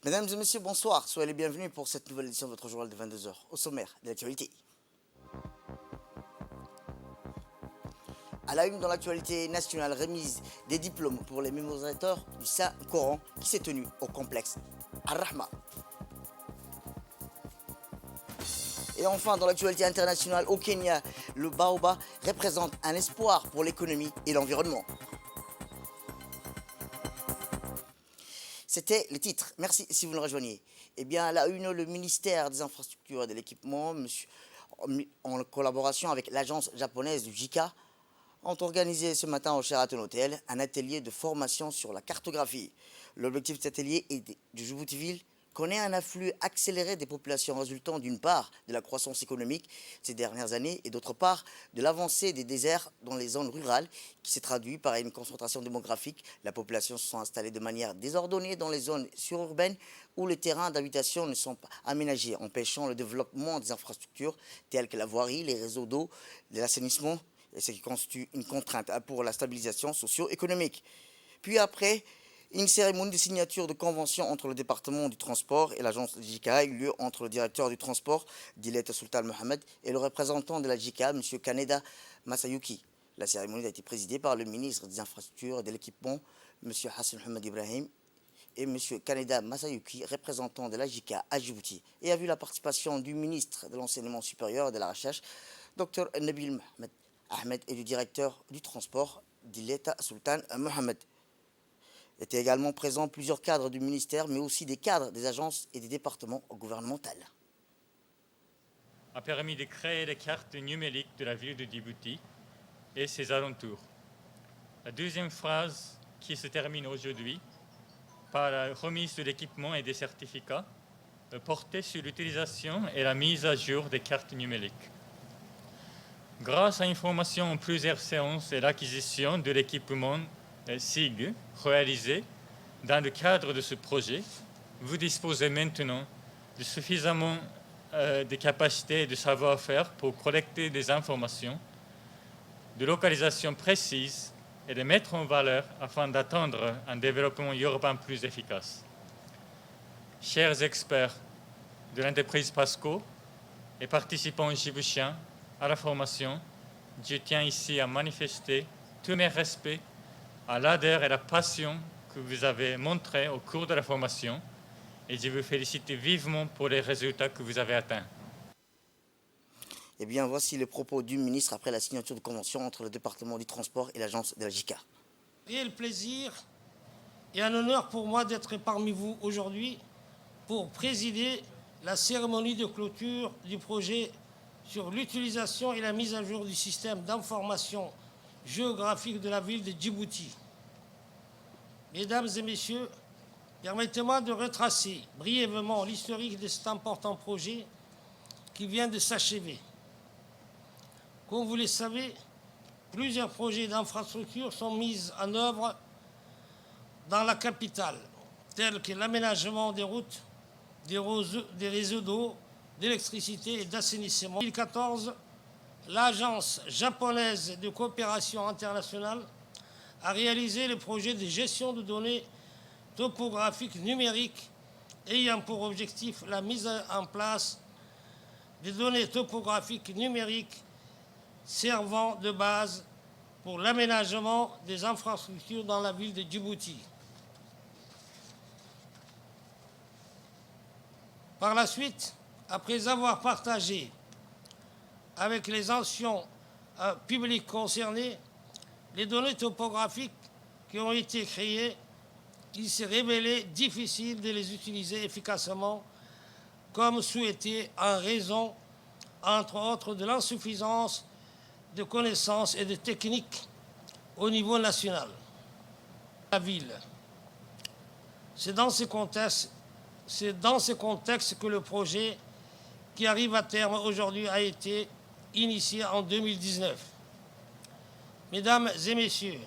Mesdames et messieurs, bonsoir. Soyez les bienvenus pour cette nouvelle édition de votre journal de 22 heures. Au sommaire de l'actualité. À la une dans l'actualité nationale, remise des diplômes pour les mémorisateurs du Saint-Coran qui s'est tenue au complexe Ar-Rahma. Et enfin, dans l'actualité internationale, au Kenya, le baobab représente un espoir pour l'économie et l'environnement. C'était le titre. Merci si vous nous rejoignez. Eh bien, à la une, le ministère des Infrastructures et de l'Équipement, en collaboration avec l'agence japonaise du JICA, ont organisé ce matin au Sheraton Hotel un atelier de formation sur la cartographie. L'objectif de cet atelier est de Djibouti-Ville connaît un afflux accéléré des populations résultant d'une part de la croissance économique ces dernières années et d'autre part de l'avancée des déserts dans les zones rurales qui s'est traduit par une concentration démographique. La population se sont installées de manière désordonnée dans les zones sururbaines où les terrains d'habitation ne sont pas aménagés, empêchant le développement des infrastructures telles que la voirie, les réseaux d'eau, l'assainissement, et ce qui constitue une contrainte pour la stabilisation socio-économique. Puis après, une cérémonie de signature de convention entre le département du transport et l'agence JICA a eu lieu entre le directeur du transport, Dileta Sultan Mohamed, et le représentant de la JICA, M. Kaneda Masayuki. La cérémonie a été présidée par le ministre des Infrastructures et de l'Équipement, M. Hassan Mohamed Ibrahim, et M. Kaneda Masayuki, représentant de la JICA à Djibouti, et a vu la participation du ministre de l'Enseignement supérieur et de la Recherche, Dr Nabil Mohamed Ahmed, et du directeur du transport, Dileta Sultan Mohamed. Étaient également présents plusieurs cadres du ministère, mais aussi des cadres des agences et des départements gouvernementaux. A permis de créer les cartes numériques de la ville de Djibouti et ses alentours. La deuxième phrase qui se termine aujourd'hui par la remise de l'équipement et des certificats portait sur l'utilisation et la mise à jour des cartes numériques. Grâce à une formation en plusieurs séances et l'acquisition de l'équipement SIG réalisé dans le cadre de ce projet, vous disposez maintenant de suffisamment de capacités et de savoir-faire pour collecter des informations de localisation précise et de mettre en valeur afin d'atteindre un développement urbain plus efficace. Chers experts de l'entreprise PASCO et participants djiboutiens à la formation, je tiens ici à manifester tous mes respects à l'ardeur et la passion que vous avez montré au cours de la formation et je vous félicite vivement pour les résultats que vous avez atteints. Eh bien, voici les propos du ministre après la signature de convention entre le département du transport et l'agence de la JICA. Réel plaisir et un honneur pour moi d'être parmi vous aujourd'hui pour présider la cérémonie de clôture du projet sur l'utilisation et la mise à jour du système d'information géographique de la ville de Djibouti. Mesdames et messieurs, permettez-moi de retracer brièvement l'historique de cet important projet qui vient de s'achever. Comme vous le savez, plusieurs projets d'infrastructure sont mis en œuvre dans la capitale, tels que l'aménagement des routes, des réseaux d'eau, d'électricité et d'assainissement. En 2014, l'Agence japonaise de coopération internationale a réalisé le projet de gestion de données topographiques numériques ayant pour objectif la mise en place des données topographiques numériques servant de base pour l'aménagement des infrastructures dans la ville de Djibouti. Par la suite, après avoir partagé avec les anciens publics concernés les données topographiques qui ont été créées, il s'est révélé difficile de les utiliser efficacement comme souhaité en raison, entre autres, de l'insuffisance de connaissances et de techniques au niveau national. La ville. C'est dans ce contexte que le projet qui arrive à terme aujourd'hui a été initié en 2019. Mesdames et messieurs,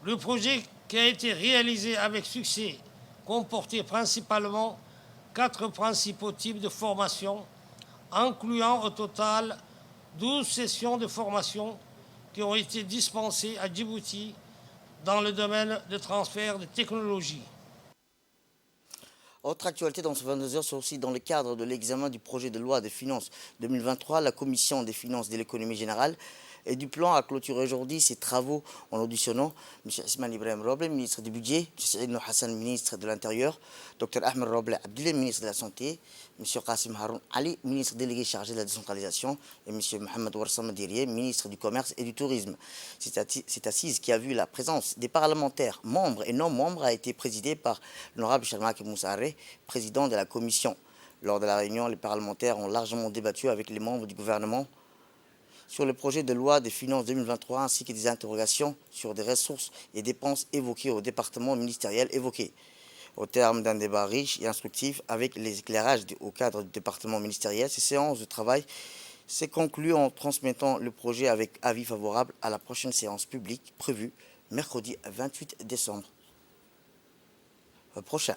le projet qui a été réalisé avec succès comportait principalement 4 principaux types de formation, incluant au total 12 sessions de formation qui ont été dispensées à Djibouti dans le domaine de transfert de technologie. Autre actualité dans ce 22 heures, c'est aussi dans le cadre de l'examen du projet de loi des finances 2023, la Commission des finances de l'économie générale et du plan a clôturé aujourd'hui ses travaux en auditionnant M. Ismail Ibrahim Roble, ministre du Budget, M. Saïd Nour Hassan, ministre de l'Intérieur, Dr Ahmed Roble Abdillah, ministre de la Santé, M. Qassim Haroun Ali, ministre délégué chargé de la décentralisation, et M. Mohamed Warsam Diriye, ministre du Commerce et du Tourisme. Cette assise qui a vu la présence des parlementaires, membres et non-membres, a été présidée par l'honorable Charmak Moussaré, président de la Commission. Lors de la réunion, les parlementaires ont largement débattu avec les membres du gouvernement sur le projet de loi des finances 2023 ainsi que des interrogations sur des ressources et dépenses évoquées au département ministériel évoqué. Au terme d'un débat riche et instructif avec les éclairages au cadre du département ministériel, ces séances de travail s'est conclue en transmettant le projet avec avis favorable à la prochaine séance publique prévue mercredi 28 décembre prochain.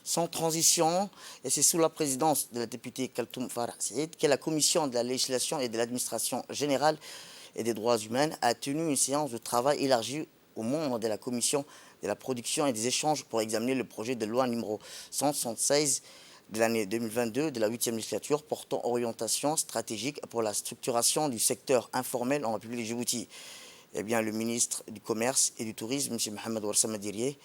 Sans transition, et c'est sous la présidence de la députée Kaltoum Farah Saïd que la commission de la législation et de l'administration générale et des droits humains a tenu une séance de travail élargie aux membres de la commission de la production et des échanges pour examiner le projet de loi numéro 176 de l'année 2022 de la 8e législature portant orientation stratégique pour la structuration du secteur informel en République de Djibouti. Eh bien, le ministre du Commerce et du Tourisme, M. Mohamed Warsam Diriye,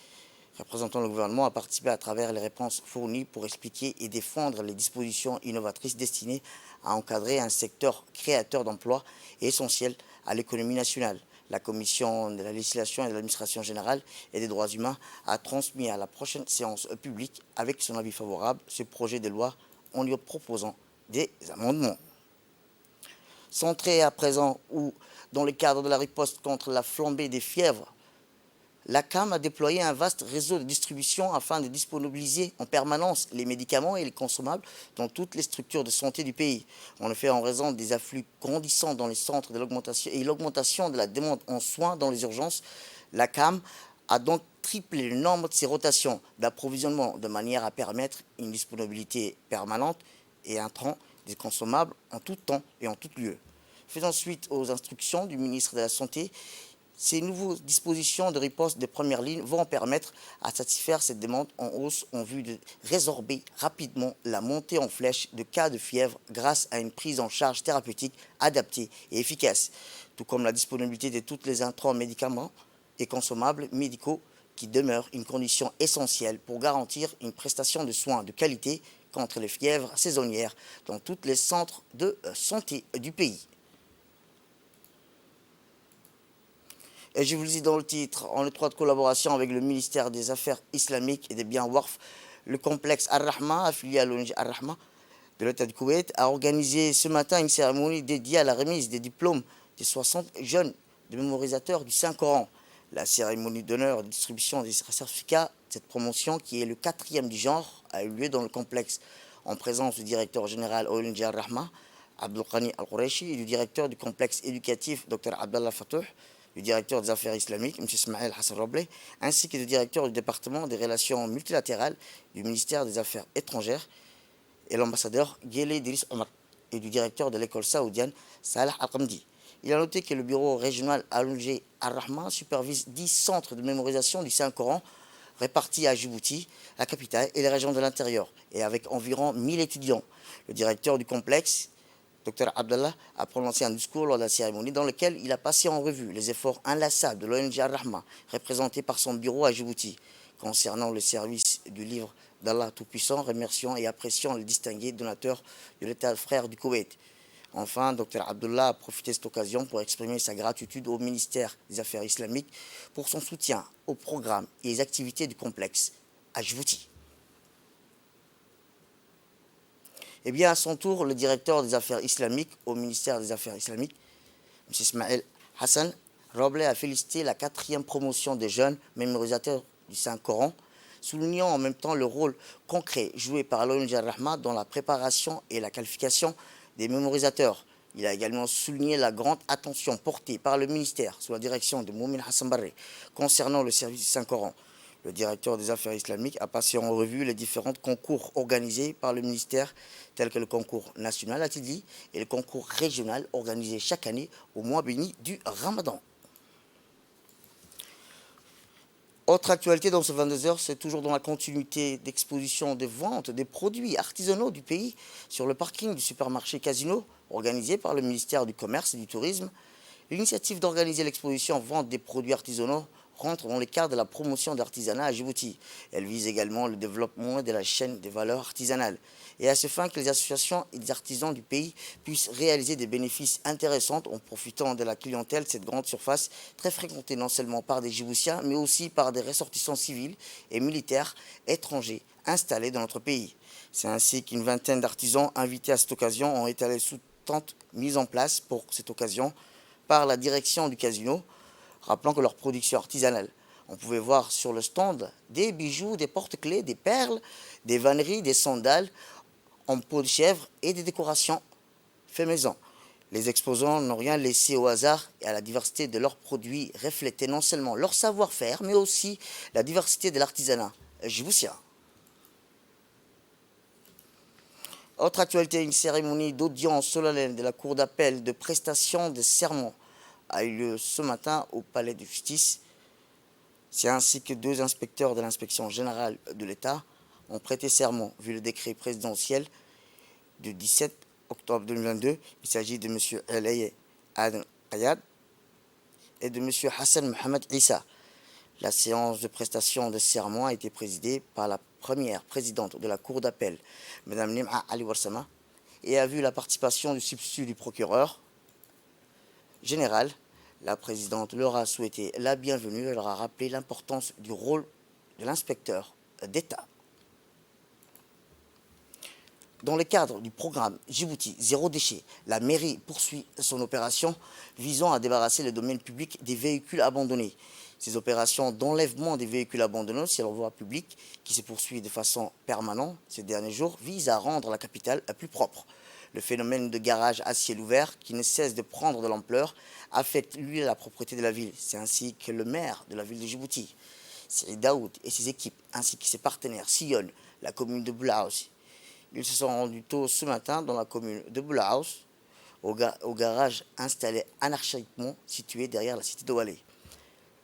représentant le gouvernement, a participé à travers les réponses fournies pour expliquer et défendre les dispositions innovatrices destinées à encadrer un secteur créateur d'emplois et essentiel à l'économie nationale. La commission de la législation et de l'administration générale et des droits humains a transmis à la prochaine séance publique, avec son avis favorable, ce projet de loi en lui proposant des amendements. Centré à présent ou dans le cadre de la riposte contre la flambée des fièvres, la CAM a déployé un vaste réseau de distribution afin de disponibiliser en permanence les médicaments et les consommables dans toutes les structures de santé du pays. En effet, en raison des afflux grandissants dans les centres de l'augmentation de la demande en soins dans les urgences, la CAM a donc triplé le nombre de ses rotations d'approvisionnement de manière à permettre une disponibilité permanente et un train des consommables en tout temps et en tout lieu. Faisant suite aux instructions du ministre de la Santé, ces nouvelles dispositions de riposte de première ligne vont permettre à satisfaire cette demande en hausse en vue de résorber rapidement la montée en flèche de cas de fièvre grâce à une prise en charge thérapeutique adaptée et efficace, tout comme la disponibilité de tous les intrants médicaments et consommables médicaux qui demeurent une condition essentielle pour garantir une prestation de soins de qualité contre les fièvres saisonnières dans tous les centres de santé du pays. Et je vous le dis dans le titre, en étroite collaboration avec le ministère des Affaires islamiques et des biens Warf, le complexe Ar-Rahma, affilié à l'ONG Ar-Rahma de l'État du Koweït, a organisé ce matin une cérémonie dédiée à la remise des diplômes des 60 jeunes de mémorisateurs du Saint-Coran. La cérémonie d'honneur de distribution des certificats de cette promotion, qui est le 4e du genre, a eu lieu dans le complexe en présence du directeur général ONG Ar-Rahma, Abdelghani Al-Quraishi, et du directeur du complexe éducatif, Dr Abdallah Fatouh, du directeur des affaires islamiques, M. Ismail Hassan Roble, ainsi que du directeur du département des relations multilatérales du ministère des Affaires étrangères et l'ambassadeur Ghele Idriss Omar et du directeur de l'école saoudienne Salah Al-Qamdi. Il a noté que le bureau régional Al-ONG Ar-Rahma supervise 10 centres de mémorisation du Saint-Coran répartis à Djibouti, la capitale et les régions de l'intérieur, et avec environ 1000 étudiants. Le directeur du complexe, Dr Abdallah, a prononcé un discours lors de la cérémonie dans lequel il a passé en revue les efforts inlassables de l'ONG Ar-Rahma, représenté par son bureau à Djibouti, concernant le service du livre d'Allah Tout-Puissant, remerciant et appréciant les distingués donateurs de l'État frère du Koweït. Enfin, Dr Abdullah a profité de cette occasion pour exprimer sa gratitude au ministère des Affaires islamiques pour son soutien aux programmes et les activités du complexe à Djibouti. Eh bien, à son tour, le directeur des Affaires islamiques au ministère des Affaires islamiques, M. Ismail Hassan Roble, a félicité la 4e promotion des jeunes mémorisateurs du Saint-Coran, soulignant en même temps le rôle concret joué par l'ONG Ar-Rahma dans la préparation et la qualification des mémorisateurs. Il a également souligné la grande attention portée par le ministère sous la direction de Moumin Hassan Barre concernant le service du Saint-Coran. Le directeur des Affaires islamiques a passé en revue les différents concours organisés par le ministère, tels que le concours national, a-t-il dit, et le concours régional organisé chaque année au mois béni du Ramadan. Autre actualité dans ce 22 heures, c'est toujours dans la continuité d'exposition de vente des produits artisanaux du pays sur le parking du supermarché Casino, organisé par le ministère du Commerce et du Tourisme. L'initiative d'organiser l'exposition vente des produits artisanaux rentre dans le cadre de la promotion de l'artisanat à Djibouti. Elle vise également le développement de la chaîne des valeurs artisanales. Et à ce fin que les associations et les artisans du pays puissent réaliser des bénéfices intéressants en profitant de la clientèle de cette grande surface très fréquentée non seulement par des Djiboutiens mais aussi par des ressortissants civils et militaires étrangers installés dans notre pays. C'est ainsi qu'une vingtaine d'artisans invités à cette occasion ont été sous tente mise en place pour cette occasion par la direction du casino, rappelant que leur production artisanale. On pouvait voir sur le stand des bijoux, des porte-clés, des perles, des vanneries, des sandales en peau de chèvre et des décorations fait maison. Les exposants n'ont rien laissé au hasard et à la diversité de leurs produits reflétait non seulement leur savoir-faire, mais aussi la diversité de l'artisanat djiboutien. Autre actualité, une cérémonie d'audience solennelle de la Cour d'appel de prestation de serment a eu lieu ce matin au Palais de Justice. C'est ainsi que 2 inspecteurs de l'inspection générale de l'État ont prêté serment, vu le décret présidentiel du 17 octobre 2022. Il s'agit de M. Alaye Aden Kayad et de M. Hassan Mohamed Issa. La séance de prestation de serment a été présidée par la première présidente de la Cour d'appel, Mme Nim'a Ali Warsama, et a vu la participation du substitut du procureur général. La présidente leur a souhaité la bienvenue et leur a rappelé l'importance du rôle de l'inspecteur d'État. Dans le cadre du programme Djibouti Zéro Déchet, la mairie poursuit son opération visant à débarrasser le domaine public des véhicules abandonnés. Ces opérations d'enlèvement des véhicules abandonnés sur la voie publique, qui se poursuivent de façon permanente ces derniers jours, visent à rendre la capitale plus propre. Le phénomène de garage à ciel ouvert, qui ne cesse de prendre de l'ampleur, affecte lui la propreté de la ville. C'est ainsi que le maire de la ville de Djibouti, Saïd Daoud, et ses équipes, ainsi que ses partenaires, sillonnent la commune de Boulaous. Ils se sont rendus tôt ce matin dans la commune de Boulaous, au garage installé anarchiquement situé derrière la cité d'Oualé.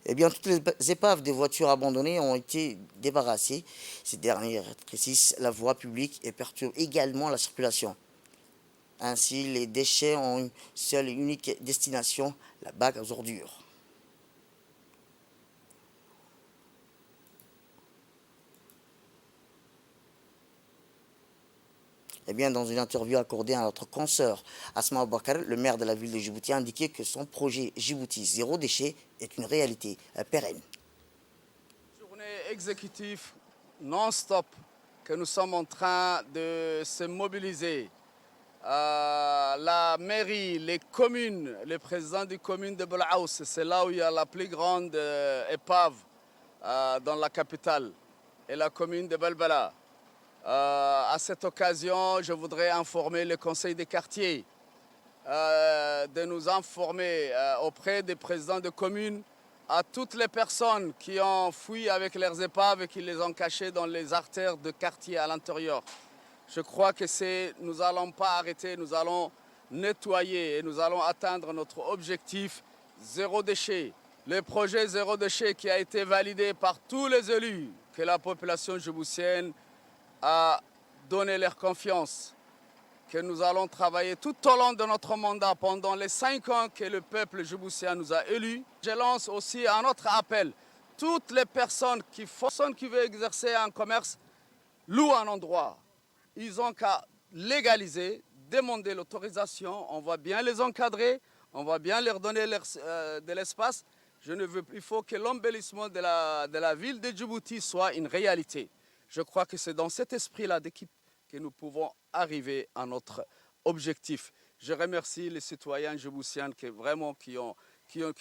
Eh bien, toutes les épaves des voitures abandonnées ont été débarrassées. Ces dernières rétrécissent la voie publique et perturbent également la circulation. Ainsi, les déchets ont une seule et unique destination, la bac aux ordures. Eh bien, dans une interview accordée à notre consoeur Asma Abouakar, le maire de la ville de Djibouti a indiqué que son projet Djibouti Zéro Déchet est une réalité pérenne. Journée exécutive non-stop que nous sommes en train de se mobiliser. La mairie, les communes, le président des communes de Boulaous, c'est là où il y a la plus grande épave dans la capitale, et la commune de Balbala. À cette occasion, je voudrais informer le conseil des quartiers de nous informer auprès des présidents de communes à toutes les personnes qui ont fui avec leurs épaves et qui les ont cachées dans les artères de quartier à l'intérieur. Je crois que nous n'allons pas arrêter, nous allons nettoyer et nous allons atteindre notre objectif zéro déchet. Le projet zéro déchet qui a été validé par tous les élus, que la population djiboutienne a donné leur confiance, que nous allons travailler tout au long de notre mandat pendant les 5 ans que le peuple djiboutien nous a élus. Je lance aussi un autre appel. Toutes les personnes qui veulent exercer un commerce louent un endroit. Ils ont qu'à légaliser, demander l'autorisation, on va bien les encadrer, on va bien leur donner de l'espace. Il faut que l'embellissement de la ville de Djibouti soit une réalité. Je crois que c'est dans cet esprit-là d'équipe que nous pouvons arriver à notre objectif. Je remercie les citoyens djiboutiens qui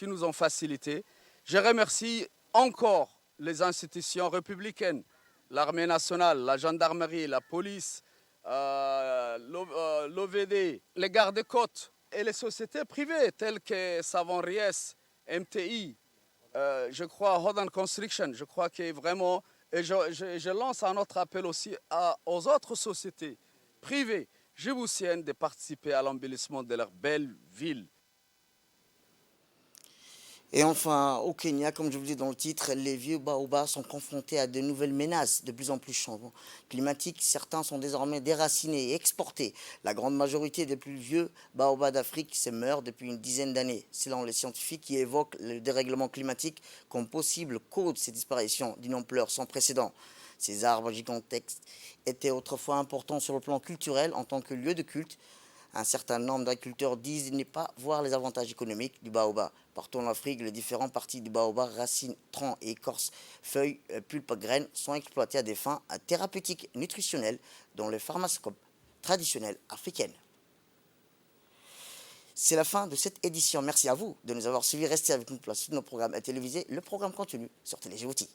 nous ont facilité. Je remercie encore les institutions républicaines, l'armée nationale, la gendarmerie, la police, l'OVD, les gardes-côtes et les sociétés privées telles que Savon Ries, MTI, je crois Hodan Construction, je crois que vraiment, et je lance un autre appel aussi aux autres sociétés privées djiboutiennes de participer à l'embellissement de leur belle ville. Et enfin, au Kenya, comme je vous dis dans le titre, les vieux baobabs sont confrontés à de nouvelles menaces, de plus en plus changeants climatiques. Certains sont désormais déracinés et exportés. La grande majorité des plus vieux baobabs d'Afrique se meurent depuis une dizaine d'années, selon les scientifiques qui évoquent le dérèglement climatique comme possible cause de ces disparitions d'une ampleur sans précédent. Ces arbres gigantesques étaient autrefois importants sur le plan culturel en tant que lieu de culte. Un certain nombre d'agriculteurs disent ne pas voir les avantages économiques du baobab. Partout en Afrique, les différentes parties du baobab, racines, troncs et écorces, feuilles, pulpes, graines, sont exploitées à des fins thérapeutiques nutritionnelles dans les pharmacopées traditionnelles africaines. C'est la fin de cette édition. Merci à vous de nous avoir suivis. Restez avec nous pour la suite de nos programmes télévisés. Le programme continue sur Télé Djibouti.